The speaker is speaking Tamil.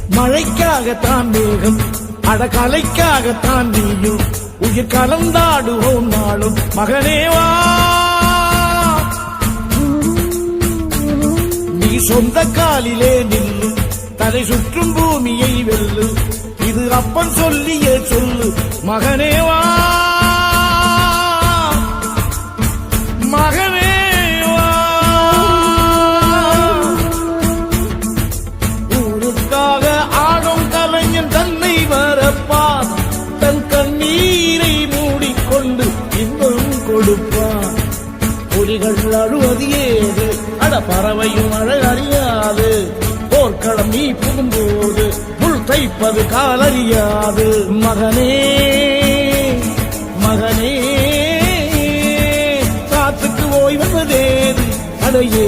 மழைக்காகத்தான் மேகம் அடகலைக்காகத்தான் நீயும் உயிர் கலந்தாடுவோம் நாளும் மகனேவா நீ சொந்த காலிலே நில்லு தலை சுற்றும் பூமியை வெல்லு இது அப்பன் சொல்லிய சொல்லு மகனேவா மகனேவா ஊருக்காக ஆடும் கலைஞன் தன்னை வரப்பான் தன் கண்ணீரை மூடிக்கொண்டு இன்னும் கொடுப்பான் புலிகள் அழுவது ஏது அட பறவையும் அழ அறியாது போர்க்களம் நீ புகும்போது முள் தைப்பது காலறியாது மகனே மகனே காத்துக்கு ஓய்வதேது அடையே